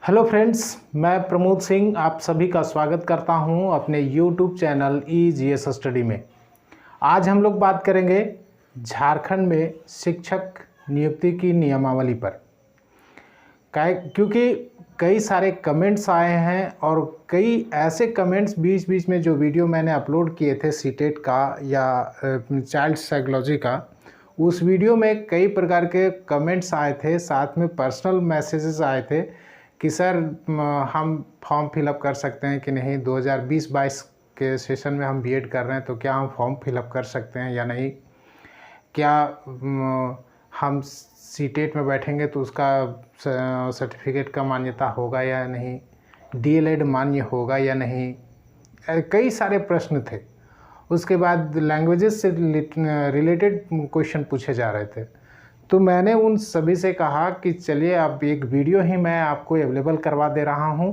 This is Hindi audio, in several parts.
हेलो फ्रेंड्स, मैं प्रमोद सिंह आप सभी का स्वागत करता हूं अपने यूट्यूब चैनल EGS स्टडी में। आज हम लोग बात करेंगे झारखंड में शिक्षक नियुक्ति की नियमावली पर। क्योंकि कई सारे कमेंट्स आए हैं और कई ऐसे कमेंट्स बीच बीच में जो वीडियो मैंने अपलोड किए थे सीटेट का या चाइल्ड साइकोलॉजी का, उस वीडियो में कई प्रकार के कमेंट्स आए थे, साथ में पर्सनल मैसेजेस आए थे कि सर हम फॉर्म फिलअप कर सकते हैं कि नहीं, 2020-22 के सेशन में हम बीएड कर रहे हैं तो क्या हम फॉर्म फिलअप कर सकते हैं या नहीं, क्या हम सीटेट में बैठेंगे तो उसका सर्टिफिकेट का मान्यता होगा या नहीं, डीएलएड मान्य होगा या नहीं। कई सारे प्रश्न थे। उसके बाद लैंग्वेजेस से रिलेटेड क्वेश्चन पूछे जा रहे थे, तो मैंने उन सभी से कहा कि चलिए अब एक वीडियो ही मैं आपको अवेलेबल करवा दे रहा हूं।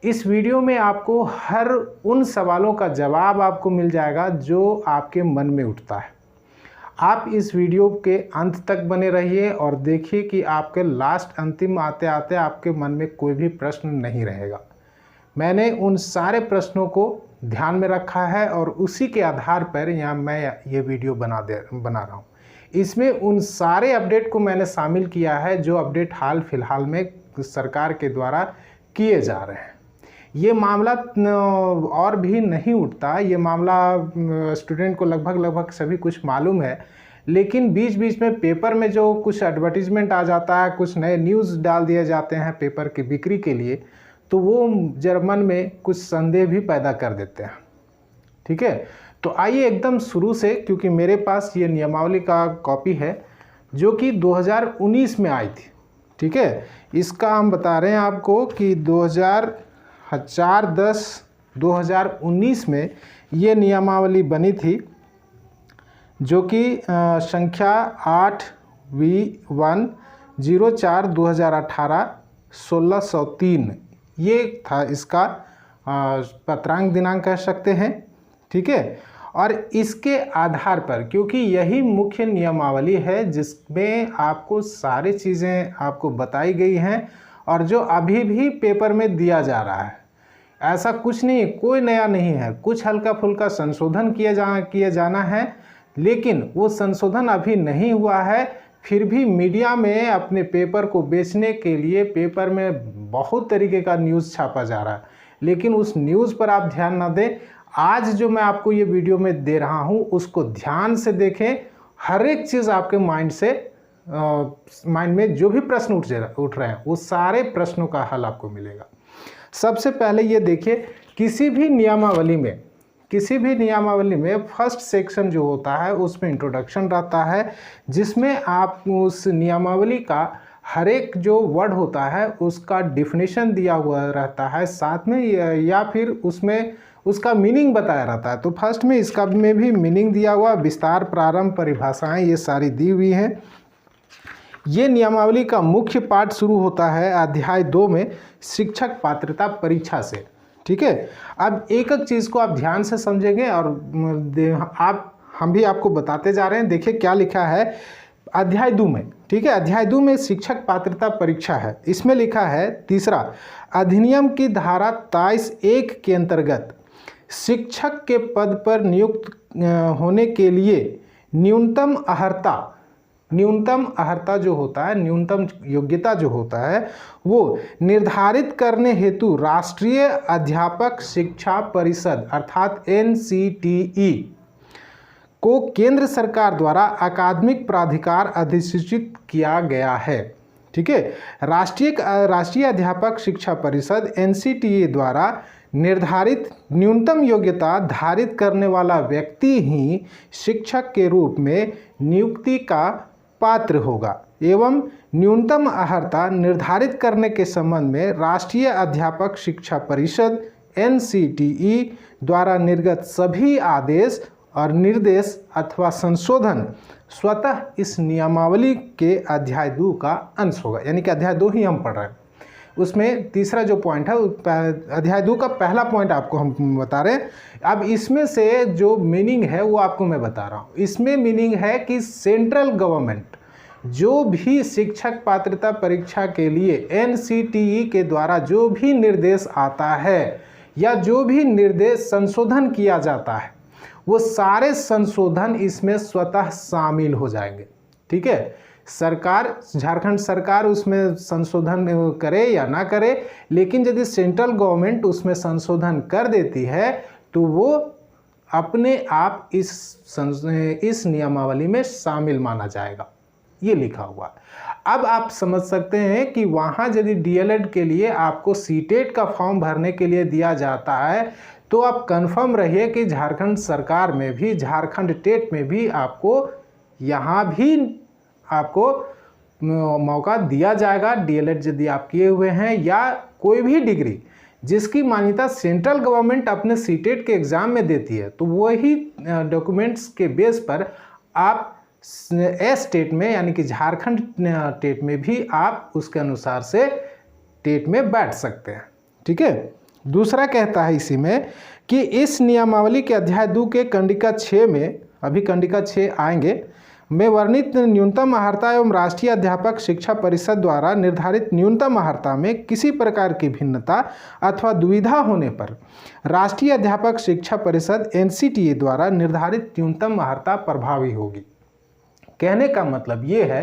इस वीडियो में आपको हर उन सवालों का जवाब आपको मिल जाएगा जो आपके मन में उठता है। आप इस वीडियो के अंत तक बने रहिए और देखिए कि आपके लास्ट अंतिम आते आते आपके मन में कोई भी प्रश्न नहीं रहेगा। मैंने उन सारे प्रश्नों को ध्यान में रखा है और उसी के आधार पर यहाँ मैं ये वीडियो बना रहा हूँ। इसमें उन सारे अपडेट को मैंने शामिल किया है जो अपडेट हाल फिलहाल में सरकार के द्वारा किए जा रहे हैं। ये मामला और भी नहीं उठता, ये मामला स्टूडेंट को लगभग सभी कुछ मालूम है, लेकिन बीच बीच में पेपर में जो कुछ एडवर्टीजमेंट आ जाता है, कुछ नए न्यूज़ डाल दिए जाते हैं पेपर की बिक्री के लिए, तो वो जर्मन में कुछ संदेह भी पैदा कर देते हैं। ठीक है, तो आइए एकदम शुरू से, क्योंकि मेरे पास ये नियमावली का कॉपी है जो कि 2019 में आई थी। ठीक है, इसका हम बता रहे हैं आपको कि 2019 में ये नियमावली बनी थी, जो कि संख्या 8V104/2018 1603 ये था, इसका पत्रांक दिनांक कह सकते हैं। ठीक है, और इसके आधार पर, क्योंकि यही मुख्य नियमावली है जिसमें आपको सारी चीज़ें आपको बताई गई हैं और जो अभी भी पेपर में दिया जा रहा है, ऐसा कुछ नहीं, कोई नया नहीं है। कुछ हल्का फुल्का संशोधन किया जाना है, लेकिन वो संशोधन अभी नहीं हुआ है। फिर भी मीडिया में अपने पेपर को बेचने के लिए पेपर में बहुत तरीके का न्यूज़ छापा जा रहा है, लेकिन उस न्यूज़ पर आप ध्यान ना दें। आज जो मैं आपको ये वीडियो में दे रहा हूँ उसको ध्यान से देखें। हर एक चीज़ आपके माइंड में जो भी प्रश्न उठ रहे हैं वो सारे प्रश्नों का हल आपको मिलेगा। सबसे पहले ये देखिए, किसी भी नियमावली में फर्स्ट सेक्शन जो होता है उसमें इंट्रोडक्शन रहता है, जिसमें आप उस नियमावली का हर एक जो वर्ड होता है उसका डिफिनेशन दिया हुआ रहता है, साथ में या फिर उसमें उसका मीनिंग बताया रहता है। तो फर्स्ट में इसका में भी मीनिंग दिया हुआ, विस्तार, प्रारंभ, परिभाषाएं ये सारी दी हुई हैं। ये नियमावली का मुख्य पाठ शुरू होता है अध्याय 2 में शिक्षक पात्रता परीक्षा से। ठीक है, अब एक एक चीज़ को आप ध्यान से समझेंगे और हम भी आपको बताते जा रहे हैं। देखिए क्या लिखा है अध्याय 2 में। ठीक है, अध्याय 2 में शिक्षक पात्रता परीक्षा है। इसमें लिखा है, तीसरा, अधिनियम की धारा 23(1) के अंतर्गत शिक्षक के पद पर नियुक्त होने के लिए न्यूनतम अर्हता जो होता है, न्यूनतम योग्यता जो होता है, वो निर्धारित करने हेतु राष्ट्रीय अध्यापक शिक्षा परिषद अर्थात NCTE को केंद्र सरकार द्वारा अकादमिक प्राधिकार अधिसूचित किया गया है। ठीक है, राष्ट्रीय अध्यापक शिक्षा परिषद NCTE द्वारा निर्धारित न्यूनतम योग्यता धारित करने वाला व्यक्ति ही शिक्षक के रूप में नियुक्ति का पात्र होगा एवं न्यूनतम अर्हता निर्धारित करने के संबंध में राष्ट्रीय अध्यापक शिक्षा परिषद NCTE द्वारा निर्गत सभी आदेश और निर्देश अथवा संशोधन स्वतः इस नियमावली के अध्याय 2 का अंश होगा। यानी कि अध्याय 2 ही हम पढ़ रहे हैं। उसमें तीसरा जो पॉइंट है, अध्याय 2 का पहला पॉइंट आपको हम बता रहे हैं। अब इसमें से जो मीनिंग है वो आपको मैं बता रहा हूँ। इसमें मीनिंग है कि सेंट्रल गवर्नमेंट जो भी शिक्षक पात्रता परीक्षा के लिए NCTE के द्वारा जो भी निर्देश आता है या जो भी निर्देश संशोधन किया जाता है, वो सारे संशोधन इसमें स्वतः शामिल हो जाएंगे। ठीक है, सरकार, झारखंड सरकार उसमें संशोधन करे या ना करे, लेकिन यदि सेंट्रल गवर्नमेंट उसमें संशोधन कर देती है तो वो अपने आप इस नियमावली में शामिल माना जाएगा, ये लिखा हुआ। अब आप समझ सकते हैं कि वहाँ यदि DLED के लिए आपको सीटेट का फॉर्म भरने के लिए दिया जाता है तो आप कंफर्म रहिए कि झारखंड सरकार में भी, झारखंड टेट में भी आपको यहाँ भी आपको मौका दिया जाएगा। DLED यदि आप किए हुए हैं या कोई भी डिग्री जिसकी मान्यता सेंट्रल गवर्नमेंट अपने सीटेट के एग्ज़ाम में देती है, तो वही डॉक्यूमेंट्स के बेस पर आप स्टेट में यानी कि झारखंड टेट में भी आप उसके अनुसार से टेट में बैठ सकते हैं। ठीक है, दूसरा कहता है इसी में कि इस नियमावली के अध्याय 2 के कंडिका 6 में, अभी कंडिका 6 आएंगे, में वर्णित न्यूनतम अर्हता एवं राष्ट्रीय अध्यापक शिक्षा परिषद द्वारा निर्धारित न्यूनतम अर्हता में किसी प्रकार की भिन्नता अथवा दुविधा होने पर राष्ट्रीय अध्यापक शिक्षा परिषद NCTE द्वारा निर्धारित न्यूनतम अर्हता प्रभावी होगी। कहने का मतलब ये है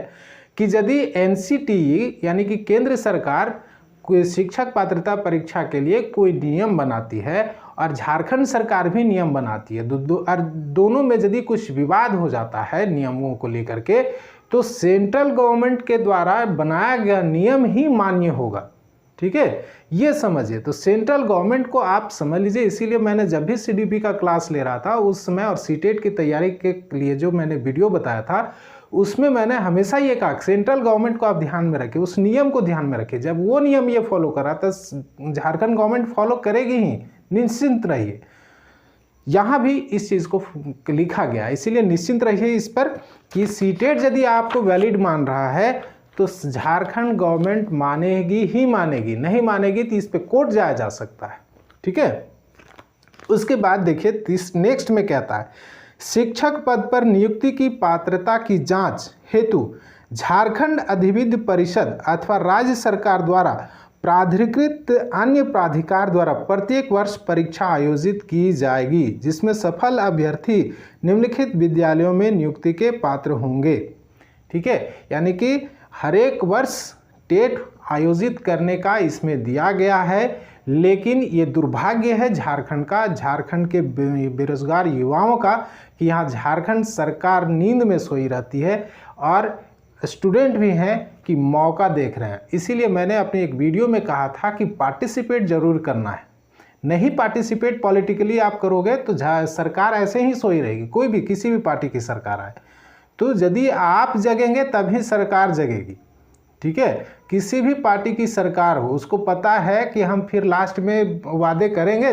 कि यदि NCTE यानी कि केंद्र सरकार कोई शिक्षक पात्रता परीक्षा के लिए कोई नियम बनाती है और झारखंड सरकार भी नियम बनाती है, और दोनों में यदि कुछ विवाद हो जाता है नियमों को लेकर के, तो सेंट्रल गवर्नमेंट के द्वारा बनाया गया नियम ही मान्य होगा। ठीक है, ये समझिए। तो सेंट्रल गवर्नमेंट को आप समझ लीजिए, इसीलिए मैंने जब भी CDP का क्लास ले रहा था उस समय, और सीटेट की तैयारी के लिए जो मैंने वीडियो बताया था उसमें मैंने हमेशा ये कहा सेंट्रल गवर्नमेंट को आप ध्यान में रखें, उस नियम को ध्यान में रखें। जब वो नियम ये फॉलो कर रहा था, झारखंड गवर्नमेंट फॉलो करेगी ही, निश्चिंत रहिए। यहाँ भी इस चीज़ को लिखा गया, इसीलिए निश्चिंत रहिए इस पर कि सीटेट यदि आपको वैलिड मान रहा है तो झारखंड गवर्नमेंट मानेगी ही मानेगी, नहीं मानेगी तो इस पर कोर्ट जाया जा सकता है। ठीक है, उसके बाद देखिए नेक्स्ट में कहता है शिक्षक पद पर नियुक्ति की पात्रता की जांच हेतु झारखंड अधिविद्य परिषद अथवा राज्य सरकार द्वारा प्राधिकृत अन्य प्राधिकार द्वारा प्रत्येक वर्ष परीक्षा आयोजित की जाएगी, जिसमें सफल अभ्यर्थी निम्नलिखित विद्यालयों में नियुक्ति के पात्र होंगे। ठीक है, यानी कि हर एक वर्ष टेट आयोजित करने का इसमें दिया गया है, लेकिन ये दुर्भाग्य है झारखंड का, झारखंड के बेरोजगार युवाओं का, कि यहाँ झारखंड सरकार नींद में सोई रहती है और स्टूडेंट भी हैं कि मौका देख रहे हैं। इसीलिए मैंने अपनी एक वीडियो में कहा था कि पार्टिसिपेट ज़रूर करना है। नहीं पार्टिसिपेट पॉलिटिकली आप करोगे तो सरकार ऐसे ही सोई रहेगी, कोई भी किसी भी पार्टी की सरकार आए। तो यदि आप जगेंगे तभी सरकार जगेगी। ठीक है, किसी भी पार्टी की सरकार हो, उसको पता है कि हम फिर लास्ट में वादे करेंगे,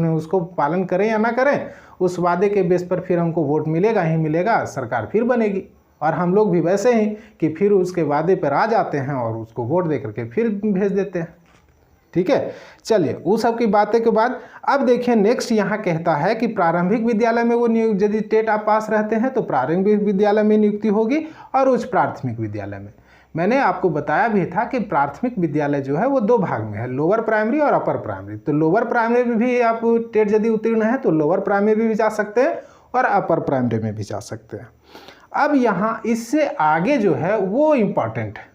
उसको पालन करें या ना करें, उस वादे के बेस पर फिर हमको वोट मिलेगा ही मिलेगा, सरकार फिर बनेगी। और हम लोग भी वैसे ही कि फिर उसके वादे पर आ जाते हैं और उसको वोट दे करके फिर भेज देते हैं। ठीक है, चलिए उस सब की बातें के बाद अब देखिए नेक्स्ट यहाँ कहता है कि प्रारंभिक विद्यालय में वो यदि टेट आप पास रहते हैं तो प्रारंभिक विद्यालय में नियुक्ति होगी, और उच्च प्राथमिक विद्यालय में। मैंने आपको बताया भी था कि प्राथमिक विद्यालय जो है वो 2 भाग में है, लोअर प्राइमरी और अपर प्राइमरी। तो लोअर प्राइमरी में भी आप टेट यदि उत्तीर्ण है तो लोअर प्राइमरी में भी जा सकते हैं और अपर प्राइमरी में भी जा सकते हैं। अब यहाँ इससे आगे जो है वो इम्पॉर्टेंट है,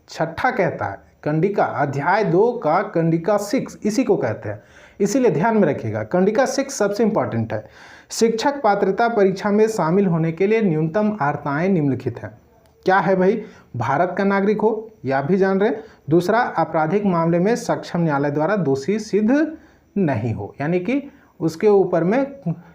छठा कहता है कंडिका अध्याय 2 का कंडिका 6 इसी को कहते हैं, इसीलिए ध्यान में रखिएगा। कंडिका 6 सबसे इम्पॉर्टेंट है। शिक्षक पात्रता परीक्षा में शामिल होने के लिए न्यूनतम अर्हताएँ निम्नलिखित हैं। क्या है भाई? भारत का नागरिक हो, यह आप भी जान रहे हैं। दूसरा, आपराधिक मामले में सक्षम न्यायालय द्वारा दोषी सिद्ध नहीं हो, यानी कि उसके ऊपर में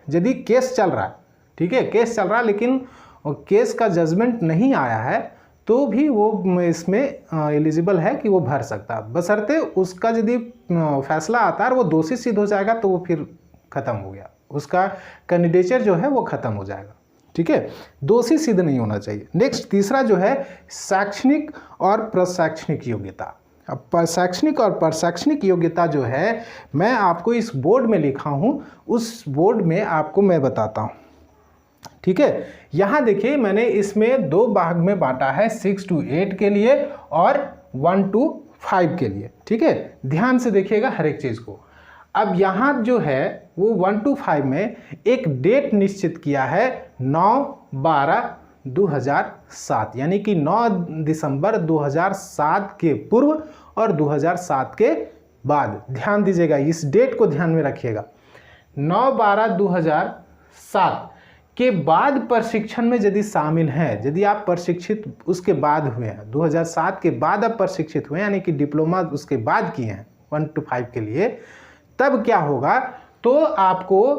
यदि केस चल रहा है, ठीक है, केस चल रहा है लेकिन केस का जजमेंट नहीं आया है तो भी वो इसमें एलिजिबल है कि वो भर सकता है, बशर्ते उसका यदि फैसला आता है और वो दोषी सिद्ध हो जाएगा तो वो फिर ख़त्म हो गया, उसका कैंडिडेचर जो है वो ख़त्म हो जाएगा। ठीक है, दोषी सिद्ध नहीं होना चाहिए। नेक्स्ट तीसरा जो है शैक्षणिक और प्रशैक्षणिक योग्यता। अब शैक्षणिक और प्रशैक्षणिक योग्यता जो है मैं आपको इस बोर्ड में लिखा हूँ, उस बोर्ड में आपको मैं बताता हूँ। ठीक है, यहाँ देखिए मैंने इसमें 2 भाग में बांटा है, 6 to 8 के लिए और 1 to 5 के लिए। ठीक है, ध्यान से देखिएगा हर एक चीज़ को। अब यहाँ जो है वो 1 to 5 में एक डेट निश्चित किया है 9/12/2007, यानी कि 9 दिसंबर 2007 के पूर्व और 2007 के बाद। ध्यान दीजिएगा, इस डेट को ध्यान में रखिएगा। 9/12/2007 के बाद प्रशिक्षण में यदि शामिल हैं, यदि आप प्रशिक्षित उसके बाद हुए हैं, 2007 के बाद आप प्रशिक्षित हुए, यानी कि डिप्लोमा उसके बाद किए हैं 1 to 5 के लिए, तब क्या होगा, तो आपको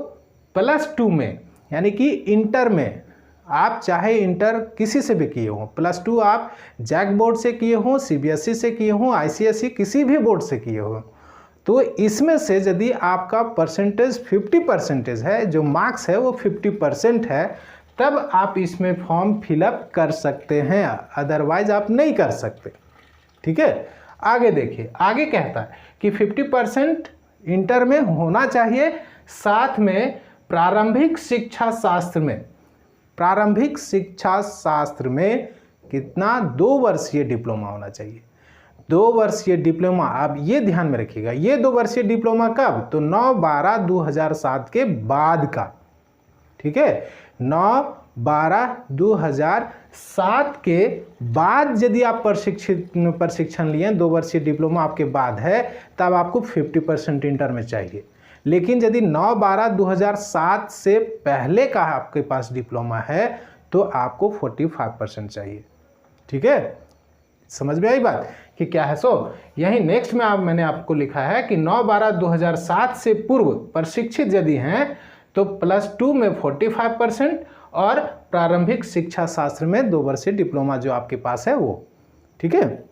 +2 में, यानी कि इंटर में, आप चाहे इंटर किसी से भी किए हों, +2 आप जैक बोर्ड से किए हों, CBSE से किए हों, ICSE किसी भी बोर्ड से किए हों, तो इसमें से यदि आपका परसेंटेज 50% है, जो मार्क्स है वो 50% है, तब आप इसमें फॉर्म फिलअप कर सकते हैं, अदरवाइज आप नहीं कर सकते। ठीक है, आगे देखिए, आगे कहता है कि 50% इंटर में होना चाहिए, साथ में प्रारंभिक शिक्षा शास्त्र में कितना 2 वर्षीय डिप्लोमा होना चाहिए। 2 वर्षीय डिप्लोमा, आप ये ध्यान में रखिएगा, ये 2 वर्षीय डिप्लोमा कब, तो 9/12/2007 के बाद का। ठीक है, 9/12/2007 के बाद यदि आप प्रशिक्षण लिए, 2 वर्षीय डिप्लोमा आपके बाद है, तब आपको 50% इंटर में चाहिए। लेकिन यदि 9/12/2007 से पहले का आपके पास डिप्लोमा है, तो आपको 45% चाहिए। ठीक है, समझ में आई बात कि क्या है। सो यही नेक्स्ट में मैंने आपको लिखा है कि 9/12/2007 से पूर्व प्रशिक्षित यदि हैं तो +2 में 45% और प्रारंभिक शिक्षा शास्त्र में 2 वर्षीय डिप्लोमा जो आपके पास है वो। ठीक है,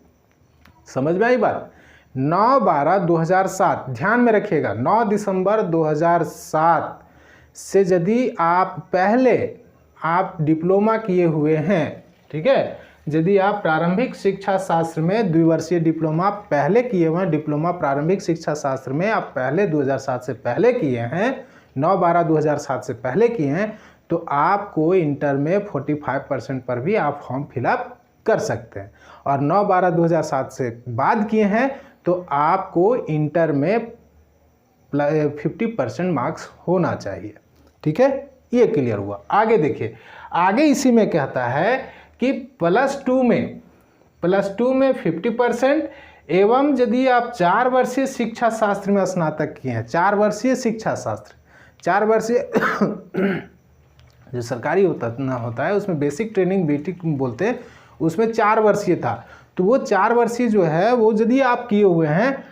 समझ में आई बात। 9/12/2007 ध्यान में रखिएगा, 9 दिसंबर 2007 से यदि आप पहले आप डिप्लोमा किए हुए हैं, ठीक है, यदि आप प्रारंभिक शिक्षा शास्त्र में द्विवर्षीय डिप्लोमा पहले किए हुए हैं, डिप्लोमा प्रारंभिक शिक्षा शास्त्र में आप पहले 2007 से पहले किए हैं, 9/12/2007 से पहले किए हैं, तो आपको इंटर में 45% पर भी आप फॉर्म फिलअप कर सकते हैं। और 9/12/2007 से बाद किए हैं तो आपको इंटर में 50% मार्क्स होना चाहिए। ठीक है, ये क्लियर हुआ। आगे देखिए, आगे इसी में कहता है कि +2 में 50% एवं यदि आप 4 वर्षीय शिक्षा शास्त्र में स्नातक किए हैं, 4 वर्षीय शिक्षा शास्त्र, 4 वर्षीय जो सरकारी होता है उसमें बेसिक ट्रेनिंग BTech बोलते हैं, उसमें 4 वर्षीय था, तो वो 4 वर्षीय जो है वो यदि आप किए हुए हैं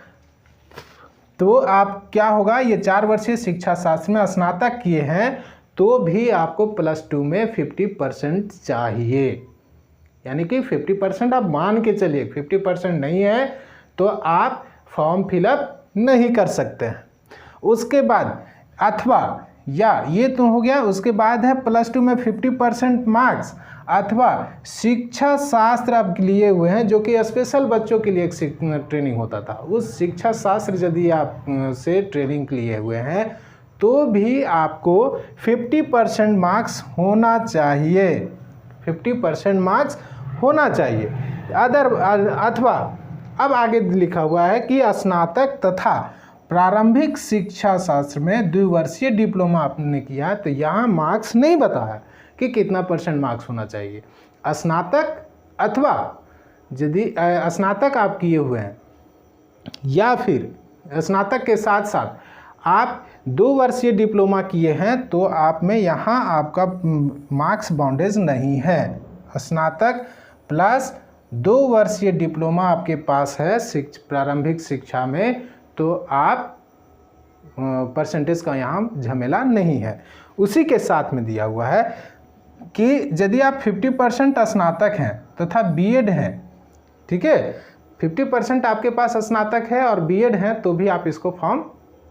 तो आप क्या होगा, ये 4 वर्षीय शिक्षा शास्त्र में स्नातक किए हैं तो भी आपको +2 में 50% चाहिए। यानी कि 50% आप मान के चलिए, 50% नहीं है तो आप फॉर्म फिलअप नहीं कर सकते हैं। उसके बाद अथवा, या ये तो हो गया, उसके बाद है +2 में 50% मार्क्स अथवा शिक्षा शास्त्र आप लिए हुए हैं, जो कि स्पेशल बच्चों के लिए एक ट्रेनिंग होता था, उस शिक्षा शास्त्र यदि आप से ट्रेनिंग लिए हुए हैं तो भी आपको 50% मार्क्स होना चाहिए, 50% मार्क्स होना चाहिए। अथवा अब आगे लिखा हुआ है कि स्नातक तथा प्रारंभिक शिक्षा शास्त्र में द्विवर्षीय डिप्लोमा आपने किया, तो यहाँ मार्क्स नहीं बताया कि कितना % मार्क्स होना चाहिए। स्नातक अथवा यदि स्नातक आप किए हुए हैं या फिर स्नातक के साथ साथ आप 2 वर्षीय डिप्लोमा किए हैं तो आप में यहाँ आपका मार्क्स बाउंडेज नहीं है। स्नातक प्लस 2 वर्षीय डिप्लोमा आपके पास है प्रारंभिक शिक्षा में, तो आप परसेंटेज का यहाँ झमेला नहीं है। उसी के साथ में दिया हुआ है कि यदि आप 50% स्नातक हैं तथा बीएड हैं, ठीक है, 50% आपके पास स्नातक है और बीएड हैं तो भी आप इसको फॉर्म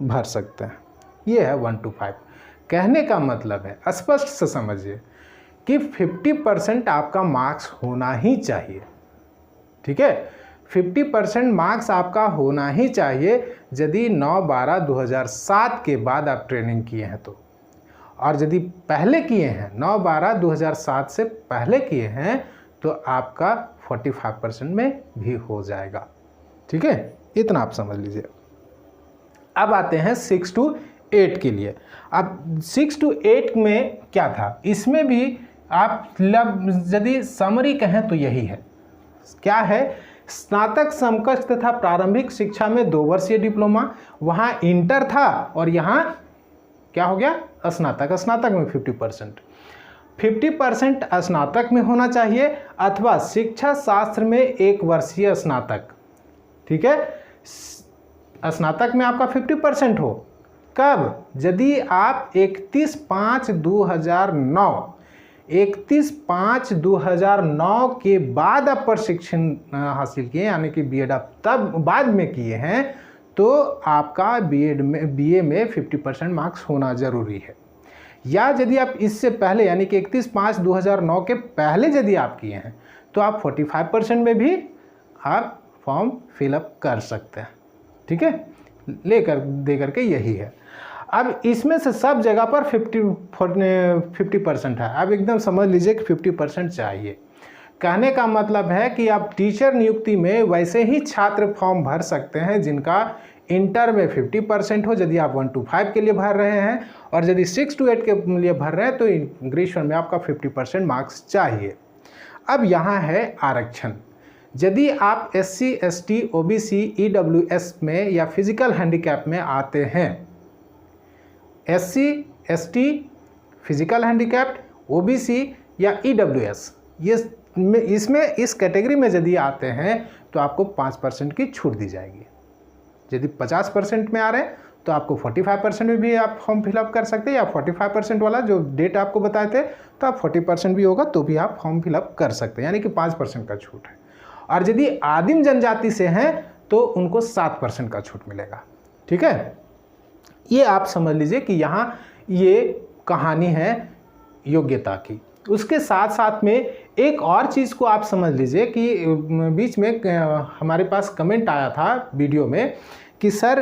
भर सकते हैं। ये है 1 to 5। कहने का मतलब है, स्पष्ट से समझिए कि 50% आपका मार्क्स होना ही चाहिए। ठीक है, 50% मार्क्स आपका होना ही चाहिए यदि 9/12/2007 के बाद आप ट्रेनिंग किए हैं तो। और यदि पहले किए हैं 9/12/2007 से पहले किए हैं तो आपका 45% में भी हो जाएगा। ठीक है, इतना आप समझ लीजिए। अब आते हैं 6 to 8 के लिए। अब 6 to 8 में क्या था, इसमें भी आप यदि समरी कहें तो यही है। क्या है, स्नातक समकक्ष तथा प्रारंभिक शिक्षा में 2 वर्षीय डिप्लोमा, वहाँ इंटर था और यहाँ क्या हो गया, स्नातक। स्नातक में 50% स्नातक में होना चाहिए अथवा शिक्षा शास्त्र में 1 वर्षीय स्नातक। ठीक है, स्नातक में आपका 50% हो। कब, यदि आप 31/5/2009 के बाद आप प्रशिक्षण हासिल किए, यानी कि बीएड आप तब बाद में किए हैं, तो आपका बीए में 50% मार्क्स होना ज़रूरी है। या यदि आप इससे पहले यानी कि 31/5/2009 के पहले यदि आप किए हैं तो आप 45% में भी आप फॉर्म फिलअप कर सकते हैं। ठीक है, दे करके यही है। अब इसमें से सब जगह पर 50% है। अब एकदम समझ लीजिए कि 50% चाहिए। कहने का मतलब है कि आप टीचर नियुक्ति में वैसे ही छात्र फॉर्म भर सकते हैं जिनका इंटर में 50% हो, यदि आप 1 to 5 के लिए भर रहे हैं, और यदि 6 to 8 के लिए भर रहे हैं तो ग्रेजुएशन में आपका 50% मार्क्स चाहिए। अब यहाँ है आरक्षण। यदि आप SC, ST, OBC, EWS में या फिजिकल हैंडीकैप में आते हैं, SC, ST, physical handicapped, OBC या EWS, ये इसमें इस कैटेगरी में यदि आते हैं तो आपको 5% की छूट दी जाएगी। यदि 50% में आ रहे हैं तो आपको 45% में भी आप फॉर्म फिलअप कर सकते हैं, या 45% वाला जो डेट आपको बताए थे तो आप 40% भी होगा तो भी आप फॉर्म फिलअप कर सकते हैं, यानी कि 5% का छूट है। और यदि आदिम जनजाति से हैं तो उनको 7% का छूट मिलेगा। ठीक है, ये आप समझ लीजिए कि यहाँ ये कहानी है योग्यता की। उसके साथ साथ में एक और चीज़ को आप समझ लीजिए कि बीच में हमारे पास कमेंट आया था वीडियो में कि सर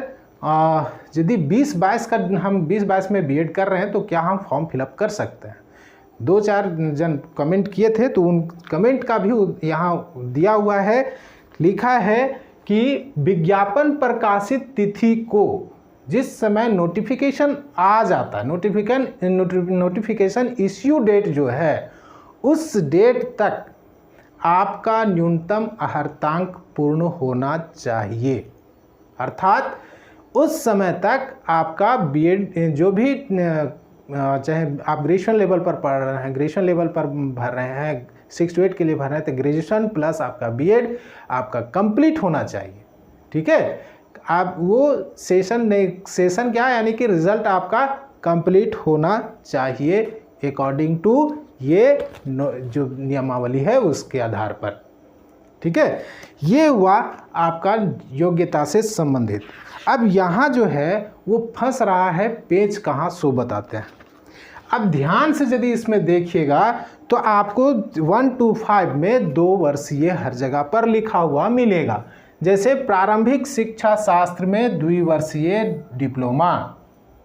यदि 2022 का हम 2022 में बीएड कर रहे हैं तो क्या हम फॉर्म फिलअप कर सकते हैं। 2-4 जन कमेंट किए थे, तो उन कमेंट का भी यहाँ दिया हुआ है, लिखा है कि विज्ञापन प्रकाशित तिथि को जिस समय नोटिफिकेशन आ जाता है, नोटिफिकेशन इश्यू डेट जो है, उस डेट तक आपका न्यूनतम अर्हतांक पूर्ण होना चाहिए। अर्थात उस समय तक आपका बीएड जो भी चाहे आप ग्रेजुएशन लेवल पर पढ़ रहे हैं, ग्रेजुएशन लेवल पर भर रहे हैं, 6 to 8 के लिए भर रहे हैं, तो ग्रेजुएशन प्लस आपका बीएड आपका कंप्लीट होना चाहिए। ठीक है, आप वो सेशन क्या, यानी कि रिजल्ट आपका कंप्लीट होना चाहिए अकॉर्डिंग टू ये जो नियमावली है उसके आधार पर। ठीक है, ये हुआ आपका योग्यता से संबंधित। अब यहाँ जो है वो फंस रहा है, पेज कहाँ सो बताते हैं। अब ध्यान से यदि इसमें देखिएगा तो आपको 1 to 5 में 2 वर्षीय हर जगह पर लिखा हुआ मिलेगा। जैसे प्रारंभिक शिक्षा शास्त्र में 2 वर्षीय डिप्लोमा।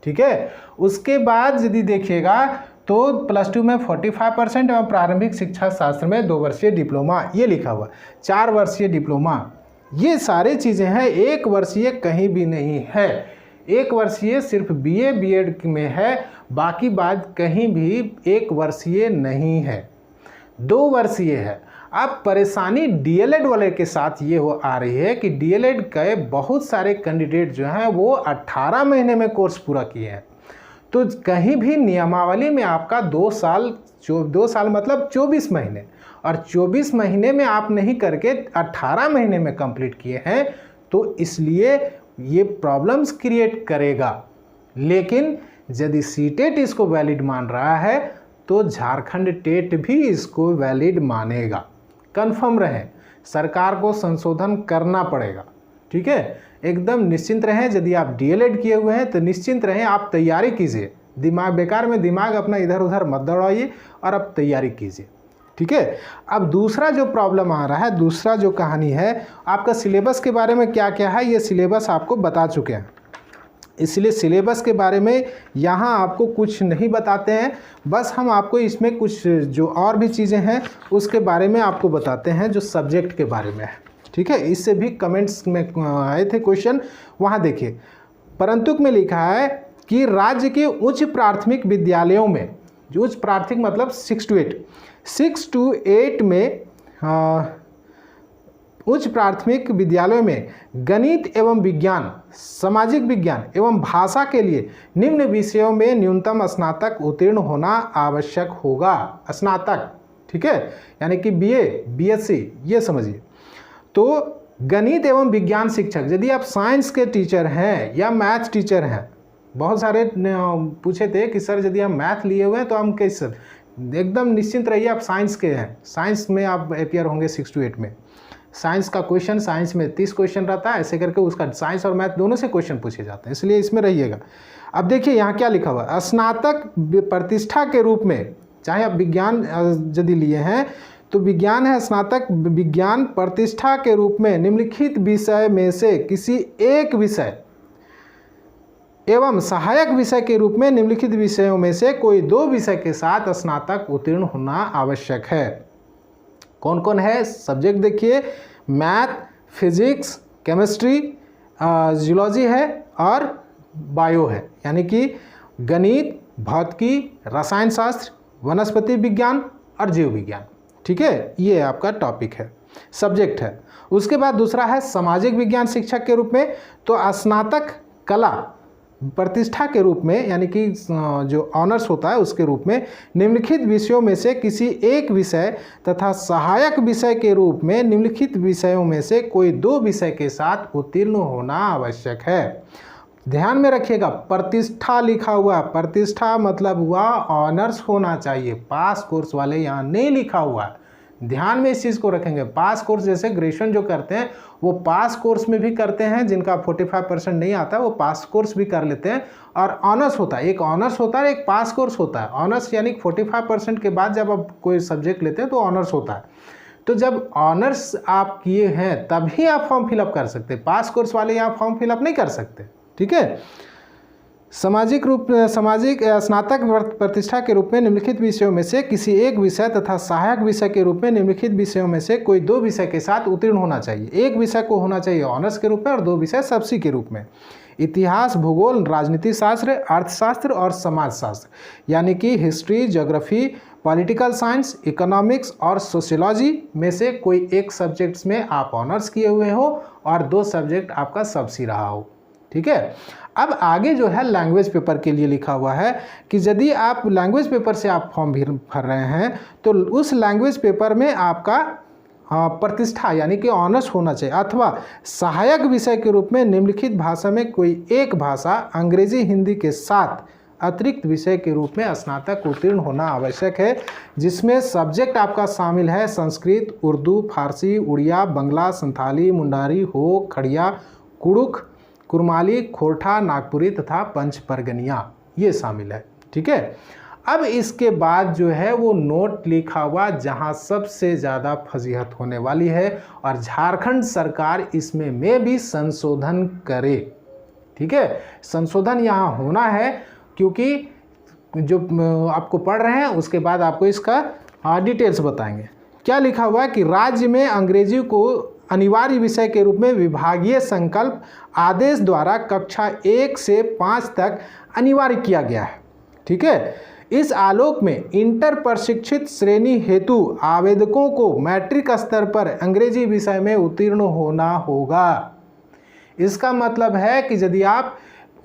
ठीक है, उसके बाद यदि देखिएगा तो +2 में 45% और प्रारंभिक शिक्षा शास्त्र में 2 वर्षीय डिप्लोमा, ये लिखा हुआ। 4 वर्षीय डिप्लोमा, ये सारे चीज़ें हैं। 1 वर्षीय कहीं भी नहीं है। 1 वर्षीय सिर्फ BA BEd में है, बाकी बात कहीं भी 1 वर्षीय नहीं है, 2 वर्षीय है। अब परेशानी DLED वाले के साथ ये आ रही है कि DLED के बहुत सारे कैंडिडेट जो हैं वो 18 महीने में कोर्स पूरा किए हैं। तो कहीं भी नियमावली में आपका 2 साल मतलब 24 महीने, और 24 महीने में आप नहीं करके 18 महीने में कंप्लीट किए हैं, तो इसलिए ये प्रॉब्लम्स क्रिएट करेगा। लेकिन यदि सीटेट इसको वैलिड मान रहा है तो झारखंड टेट भी इसको वैलिड मानेगा। कन्फर्म रहें, सरकार को संशोधन करना पड़ेगा। ठीक है, एकदम निश्चिंत रहें। यदि आप DLED किए हुए हैं तो निश्चिंत रहें, आप तैयारी कीजिए। बेकार में दिमाग अपना इधर उधर मत दौड़ाइए और आप तैयारी कीजिए। ठीक है, अब दूसरा जो प्रॉब्लम आ रहा है, दूसरा जो कहानी है, आपका सिलेबस के बारे में क्या क्या है, ये सिलेबस आपको बता चुके हैं। इसलिए सिलेबस के बारे में यहाँ आपको कुछ नहीं बताते हैं, बस हम आपको इसमें कुछ जो और भी चीज़ें हैं उसके बारे में आपको बताते हैं जो सब्जेक्ट के बारे में है। ठीक है, इससे भी कमेंट्स में आए थे क्वेश्चन, वहाँ देखिए। परंतु में लिखा है कि राज्य के उच्च प्राथमिक विद्यालयों में, जो उच्च प्राथमिक मतलब 6 to 8 में उच्च प्राथमिक विद्यालयों में गणित एवं विज्ञान, सामाजिक विज्ञान एवं भाषा के लिए निम्न विषयों में न्यूनतम स्नातक उत्तीर्ण होना आवश्यक होगा। स्नातक, ठीक है, यानी कि BA, BSc, ये समझिए। तो गणित एवं विज्ञान शिक्षक, यदि आप साइंस के टीचर हैं या मैथ टीचर हैं, बहुत सारे पूछे थे कि सर यदि हम मैथ लिए हुए हैं तो हम कैसे, एकदम निश्चिंत रहिए, आप साइंस के हैं, साइंस में आप अपियर होंगे 6 to 8 में। साइंस का क्वेश्चन, साइंस में 30 क्वेश्चन रहता है, ऐसे करके उसका साइंस और मैथ दोनों से क्वेश्चन पूछे जाते हैं, इसलिए इसमें रहिएगा। अब देखिए यहाँ क्या लिखा हुआ है, स्नातक प्रतिष्ठा के रूप में, चाहे आप विज्ञान यदि लिए हैं तो विज्ञान है, स्नातक विज्ञान प्रतिष्ठा के रूप में निम्नलिखित विषय में से किसी एक विषय एवं सहायक विषय के रूप में निम्नलिखित विषयों में से कोई 2 विषय के साथ स्नातक उत्तीर्ण होना आवश्यक है। कौन कौन है सब्जेक्ट देखिए, मैथ, फिजिक्स, केमिस्ट्री, जियोलॉजी है और बायो है, यानी कि गणित, भौतिकी, रसायन शास्त्र, वनस्पति विज्ञान और जीव विज्ञान। ठीक है, ये आपका टॉपिक है, सब्जेक्ट है। उसके बाद दूसरा है सामाजिक विज्ञान शिक्षक के रूप में, तो स्नातक कला प्रतिष्ठा के रूप में, यानी कि जो ऑनर्स होता है उसके रूप में निम्नलिखित विषयों में से किसी एक विषय तथा सहायक विषय के रूप में निम्नलिखित विषयों में से कोई 2 विषय के साथ उत्तीर्ण होना आवश्यक है। ध्यान में रखिएगा, प्रतिष्ठा लिखा हुआ, प्रतिष्ठा मतलब हुआ ऑनर्स होना चाहिए, पास कोर्स वाले यहाँ नहीं लिखा हुआ है। ध्यान में इस चीज़ को रखेंगे। पास कोर्स जैसे ग्रेजुएशन जो करते हैं वो पास कोर्स में भी करते हैं, जिनका 45% नहीं आता वो पास कोर्स भी कर लेते हैं, और ऑनर्स होता है, एक ऑनर्स होता है, एक पास कोर्स होता है। ऑनर्स यानी 45% के बाद जब आप कोई सब्जेक्ट लेते हैं तो ऑनर्स होता है। तो जब ऑनर्स आप किए हैं तभी आप फॉर्म फिलअप कर सकते हैं, पास कोर्स वाले यहाँ फॉर्म फिलअप नहीं कर सकते। ठीक है, सामाजिक स्नातक प्रतिष्ठा के रूप में निम्नलिखित विषयों में से किसी एक विषय तथा सहायक विषय के रूप में निम्नलिखित विषयों में से कोई 2 विषय के साथ उत्तीर्ण होना चाहिए। एक विषय को होना चाहिए ऑनर्स के रूप में और 2 विषय सब्सी के रूप में। इतिहास, भूगोल, राजनीति शास्त्र, अर्थशास्त्र और समाजशास्त्र, यानी कि history, geography, political science, economics और सोशियोलॉजी में से कोई एक सब्जेक्ट्स में आप ऑनर्स किए हुए हो और 2 सब्जेक्ट आपका सब्सी रहा हो। ठीक है, अब आगे जो है लैंग्वेज पेपर के लिए लिखा हुआ है कि यदि आप लैंग्वेज पेपर से आप फॉर्म भर रहे हैं तो उस लैंग्वेज पेपर में आपका प्रतिष्ठा यानी कि ऑनर्स होना चाहिए, अथवा सहायक विषय के रूप में निम्नलिखित भाषा में कोई एक भाषा अंग्रेजी, हिंदी के साथ अतिरिक्त विषय के रूप में स्नातक उत्तीर्ण होना आवश्यक है, जिसमें सब्जेक्ट आपका शामिल है संस्कृत, उर्दू, फारसी, उड़िया, बंगला, संथाली, मुंडारी, हो, खड़िया, कुड़ुख, कुरमाली, खोरठा, नागपुरी तथा पंच परगनिया, ये शामिल है। ठीक है, अब इसके बाद जो है वो नोट लिखा हुआ जहां सबसे ज़्यादा फजीहत होने वाली है और झारखंड सरकार इसमें भी संशोधन करे। ठीक है, संशोधन यहाँ होना है क्योंकि जो आपको पढ़ रहे हैं उसके बाद आपको इसका डिटेल्स बताएंगे। क्या लिखा हुआ है कि राज्य में अंग्रेजी को अनिवार्य विषय के रूप में विभागीय संकल्प आदेश द्वारा कक्षा 1 से 5 तक अनिवार्य किया गया है। ठीक है, इस आलोक में इंटर प्रशिक्षित श्रेणी हेतु आवेदकों को मैट्रिक स्तर पर अंग्रेजी विषय में उत्तीर्ण होना होगा। इसका मतलब है कि यदि आप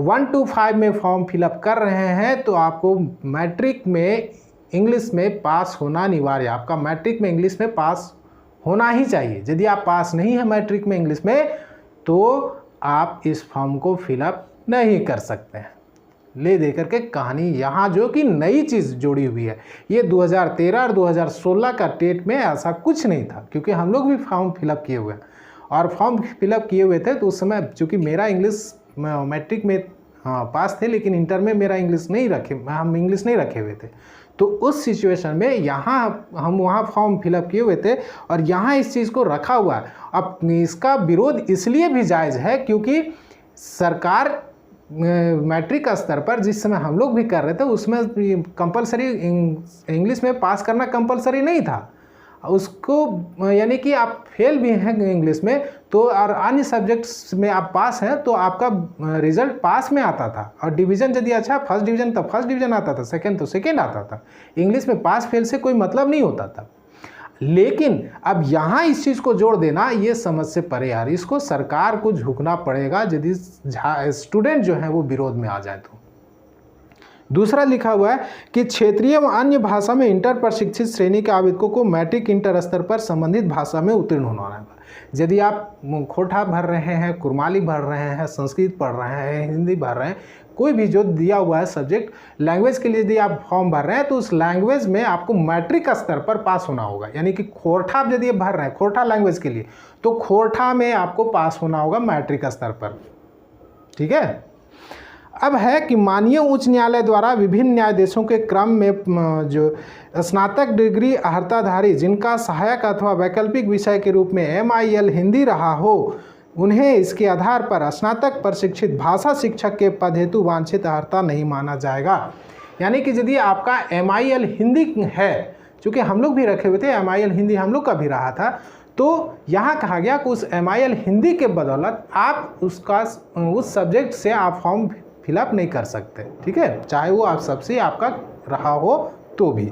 1 to 5 में फॉर्म फिलअप कर रहे हैं तो आपको मैट्रिक में इंग्लिश में पास होना अनिवार्य है। आपका मैट्रिक में इंग्लिश में पास होना ही चाहिए। यदि आप पास नहीं है मैट्रिक में इंग्लिश में तो आप इस फॉर्म को फिलअप नहीं कर सकते हैं। ले दे करके कहानी यहाँ जो कि नई चीज़ जोड़ी हुई है, ये 2013 और 2016 का टेट में ऐसा कुछ नहीं था, क्योंकि हम लोग भी फॉर्म फिलअप किए हुए हैं और फॉर्म फिलअप किए हुए थे तो उस समय चूँकि मेरा इंग्लिश मैट्रिक में पास थे लेकिन इंटर में मेरा इंग्लिश नहीं हम इंग्लिश नहीं रखे हुए थे, तो उस सिचुएशन में यहाँ हम वहाँ फॉर्म फिलअप किए हुए थे और यहाँ इस चीज़ को रखा हुआ है। अब इसका विरोध इसलिए भी जायज़ है क्योंकि सरकार मैट्रिक स्तर पर जिस समय हम लोग भी कर रहे थे उसमें कंपलसरी इंग्लिश में पास करना कंपलसरी नहीं था उसको, यानी कि आप फेल भी हैं इंग्लिश में तो और अन्य सब्जेक्ट्स में आप पास हैं तो आपका रिजल्ट पास में आता था, और डिवीज़न यदि अच्छा फर्स्ट डिवीज़न तो फर्स्ट डिवीज़न आता था, सेकंड तो सेकंड आता था। इंग्लिश में पास फेल से कोई मतलब नहीं होता था। लेकिन अब यहाँ इस चीज़ को जोड़ देना ये समझ से परे यार, इसको सरकार को झुकना पड़ेगा यदि स्टूडेंट जो हैं वो विरोध में आ जाए तो। दूसरा लिखा हुआ है कि क्षेत्रीय व अन्य भाषा में इंटर प्रशिक्षित श्रेणी के आवेदकों को मैट्रिक इंटर स्तर पर संबंधित भाषा में उत्तीर्ण होना होगा। यदि आप खोटा भर रहे हैं, कुरमाली भर रहे हैं, संस्कृत पढ़ रहे हैं, हिंदी भर रहे हैं, कोई भी जो दिया हुआ है सब्जेक्ट लैंग्वेज के लिए यदि आप फॉर्म भर रहे हैं तो उस लैंग्वेज में आपको मैट्रिक स्तर पर पास होना होगा। यानी कि खोरठा यदि भर रहे हैं खोरठा लैंग्वेज के लिए तो खोरठा में आपको पास होना होगा मैट्रिक स्तर पर। ठीक है। अब है कि माननीय उच्च न्यायालय द्वारा विभिन्न न्यायाधीशों के क्रम में जो स्नातक डिग्री अर्हताधारी जिनका सहायक अथवा वैकल्पिक विषय के रूप में MIL हिंदी रहा हो उन्हें इसके आधार पर स्नातक प्रशिक्षित भाषा शिक्षक के पद हेतु वांछित अर्हता नहीं माना जाएगा। यानी कि यदि आपका MIL हिंदी है, चूँकि हम लोग भी रखे हुए थे MIL हिंदी हम लोग का भी रहा था, तो यहाँ कहा गया कि उस MIL हिंदी के बदौलत आप उस सब्जेक्ट से आप फॉर्म फिलअप नहीं कर सकते। ठीक है, चाहे वो आप सबसे आपका रहा हो तो भी।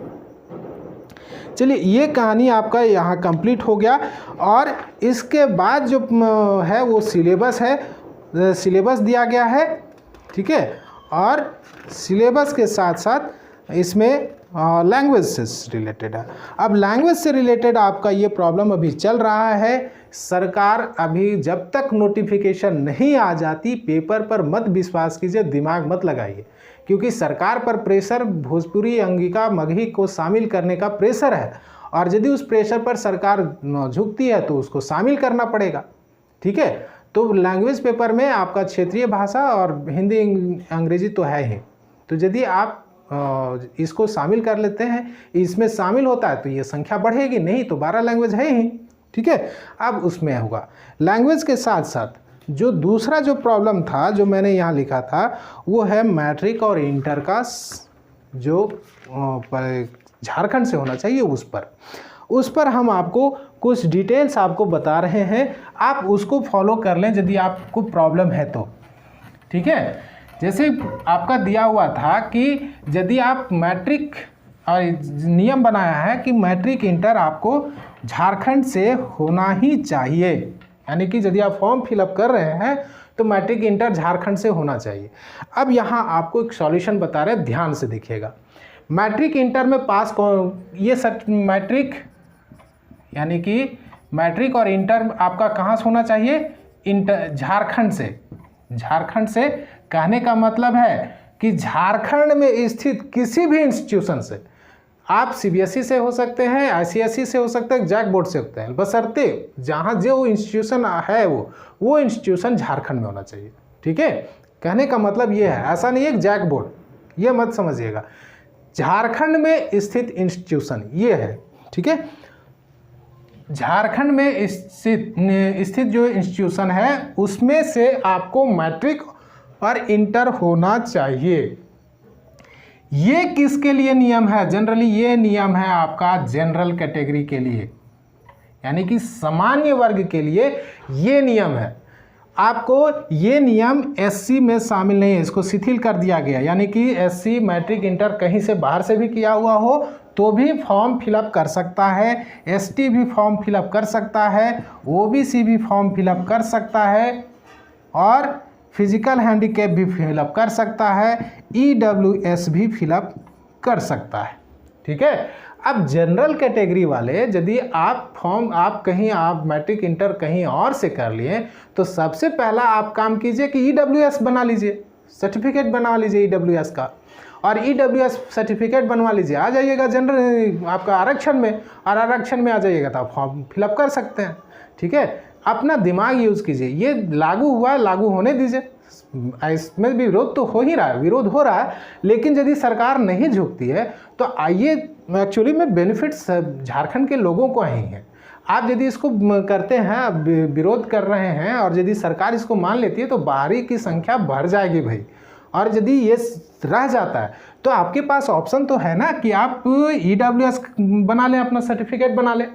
चलिए ये कहानी आपका यहाँ कंप्लीट हो गया। और इसके बाद जो है वो सिलेबस है, सिलेबस दिया गया है। ठीक है, और सिलेबस के साथ साथ इसमें लैंग्वेज से रिलेटेड है। अब लैंग्वेज से रिलेटेड आपका ये प्रॉब्लम अभी चल रहा है। सरकार अभी जब तक नोटिफिकेशन नहीं आ जाती पेपर पर मत विश्वास कीजिए, दिमाग मत लगाइए, क्योंकि सरकार पर प्रेशर भोजपुरी अंगिका मगही को शामिल करने का प्रेशर है, और यदि उस प्रेशर पर सरकार झुकती है तो उसको शामिल करना पड़ेगा। ठीक है, तो लैंग्वेज पेपर में आपका क्षेत्रीय भाषा और हिंदी अंग्रेजी तो है ही, तो यदि आप इसको शामिल कर लेते हैं, इसमें शामिल होता है तो ये संख्या बढ़ेगी, नहीं तो 12 लैंग्वेज है ही। ठीक है, अब उसमें होगा लैंग्वेज के साथ साथ जो दूसरा जो प्रॉब्लम था जो मैंने यहाँ लिखा था वो है मैट्रिक और इंटर का जो झारखंड से होना चाहिए उस पर हम आपको कुछ डिटेल्स आपको बता रहे हैं, आप उसको फॉलो कर लें यदि आपको प्रॉब्लम है तो। ठीक है, जैसे आपका दिया हुआ था कि यदि आप मैट्रिक और नियम बनाया है कि मैट्रिक इंटर आपको झारखंड से होना ही चाहिए, यानी कि यदि आप फॉर्म फिलअप कर रहे हैं तो मैट्रिक इंटर झारखंड से होना चाहिए। अब यहाँ आपको एक सॉल्यूशन बता रहे हैं, ध्यान से देखिएगा। मैट्रिक इंटर में पास ये मैट्रिक यानी कि मैट्रिक और इंटर आपका कहाँ से होना चाहिए? इंटर झारखंड से। झारखंड से कहने का मतलब है कि झारखंड में स्थित किसी भी इंस्टीट्यूशन से, आप CBSE से हो सकते हैं, ICSE से हो सकते हैं, जैक बोर्ड से होते हैं, बशर्ते जहाँ जो इंस्टीट्यूशन है वो इंस्टीट्यूशन झारखंड में होना चाहिए। ठीक है, कहने का मतलब ये है, ऐसा नहीं है कि जैक बोर्ड, ये मत समझिएगा, झारखंड में स्थित इंस्टीट्यूशन ये है। ठीक है, झारखंड में स्थित जो इंस्टीट्यूशन है उसमें से आपको मैट्रिक और इंटर होना चाहिए। ये किसके लिए नियम है? जनरली ये नियम है आपका जनरल कैटेगरी के लिए, यानी कि सामान्य वर्ग के लिए ये नियम है। आपको ये नियम SC में शामिल नहीं है, इसको शिथिल कर दिया गया, यानी कि SC मैट्रिक इंटर कहीं से बाहर से भी किया हुआ हो तो भी फॉर्म फिलअप कर सकता है, ST भी फॉर्म फिलअप कर सकता है, OBC भी फॉर्म फिलअप कर सकता है, और फिजिकल हैंडीकैप भी फिलअप कर सकता है, EWS भी फिलअप कर सकता है। ठीक है, अब जनरल कैटेगरी वाले यदि आप कहीं आप मैट्रिक इंटर कहीं और से कर लिए तो सबसे पहला आप काम कीजिए कि EWS बना लीजिए, सर्टिफिकेट बना लीजिए EWS का, और EWS सर्टिफिकेट बनवा लीजिए, आ जाइएगा जनरल आपका आरक्षण में, और आरक्षण में आ जाइएगा तो आप फॉर्म फिलअप कर सकते हैं। ठीक है, अपना दिमाग यूज़ कीजिए, ये लागू हुआ है, लागू होने दीजिए, इसमें भी विरोध तो हो ही रहा है, विरोध हो रहा है, लेकिन यदि सरकार नहीं झुकती है तो आइए, एक्चुअली में बेनिफिट्स झारखंड के लोगों को ही हैं। आप यदि इसको करते हैं, विरोध कर रहे हैं, और यदि सरकार इसको मान लेती है तो बाहरी की संख्या बढ़ जाएगी भाई। और यदि ये रह जाता है तो आपके पास ऑप्शन तो है ना कि आप EWS बना लें, अपना सर्टिफिकेट बना लें,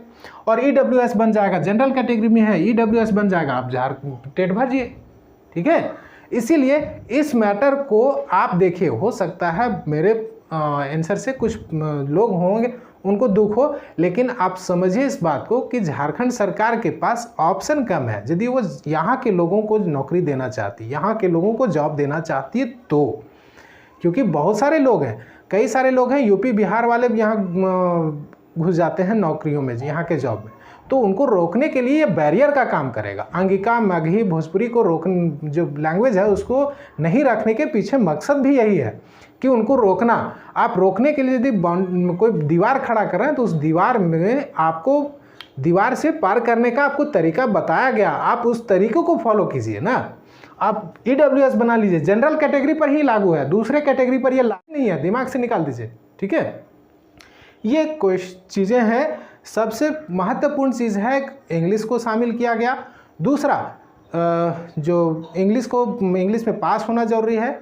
और EWS बन जाएगा, जनरल कैटेगरी में है, EWS बन जाएगा, आप टेट भरिए, ठीक है। इसीलिए इस मैटर को आप देखिए, हो सकता है मेरे आंसर से कुछ लोग होंगे उनको दुख हो, लेकिन आप समझिए इस बात को कि झारखंड सरकार के पास ऑप्शन कम है। यदि वो यहाँ के लोगों को नौकरी देना चाहती, यहाँ के लोगों को जॉब देना चाहती है तो, क्योंकि बहुत सारे लोग हैं, कई सारे लोग हैं यूपी बिहार वाले भी यहाँ घुस जाते हैं नौकरियों में, यहाँ के जॉब में, तो उनको रोकने के लिए ये बैरियर का काम करेगा। अंगिका, मगही, भोजपुरी को रोकने, जो लैंग्वेज है उसको नहीं रखने के पीछे मकसद भी यही है कि उनको रोकना। आप रोकने के लिए यदि कोई दीवार खड़ा कर रहे हैं तो उस दीवार में आपको दीवार से पार करने का आपको तरीका बताया गया, आप उस तरीके को फॉलो कीजिए ना। आप EWS बना लीजिए, जनरल कैटेगरी पर ही लागू है, दूसरे कैटेगरी पर ये लागू नहीं है, दिमाग से निकाल दीजिए, ठीक है। ये कुछ चीज़ें हैं। सबसे महत्वपूर्ण चीज़ है इंग्लिश को शामिल किया गया। दूसरा, जो इंग्लिश में पास होना जरूरी है,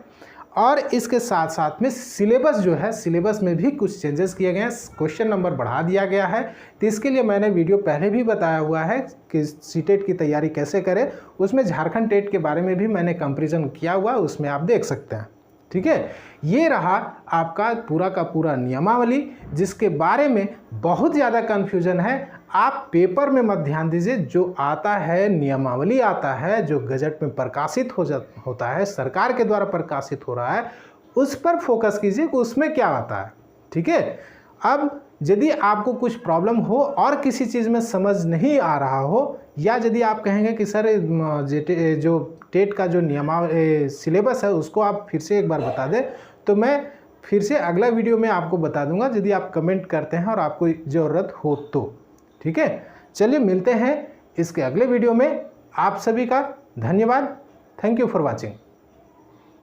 और इसके साथ साथ में सिलेबस जो है, सिलेबस में भी कुछ चेंजेस किए गए हैं, क्वेश्चन नंबर बढ़ा दिया गया है। तो इसके लिए मैंने वीडियो पहले भी बताया हुआ है कि सीटेट की तैयारी कैसे करें, उसमें झारखंड टेट के बारे में भी मैंने कंपैरिजन किया हुआ है, उसमें आप देख सकते हैं, ठीक है। ये रहा आपका पूरा का पूरा नियमावली, जिसके बारे में बहुत ज़्यादा कन्फ्यूजन है। आप पेपर में मत ध्यान दीजिए, जो आता है नियमावली आता है, जो गजट में प्रकाशित होता है, सरकार के द्वारा प्रकाशित हो रहा है, उस पर फोकस कीजिए कि उसमें क्या आता है, ठीक है। अब यदि आपको कुछ प्रॉब्लम हो और किसी चीज़ में समझ नहीं आ रहा हो, या यदि आप कहेंगे कि सर जो टेट का जो सिलेबस है उसको आप फिर से एक बार बता दें, तो मैं फिर से अगला वीडियो में आपको बता दूंगा, यदि आप कमेंट करते हैं और आपको ज़रूरत हो तो, ठीक है। चलिए मिलते हैं इसके अगले वीडियो में। आप सभी का धन्यवाद। Thank you for watching.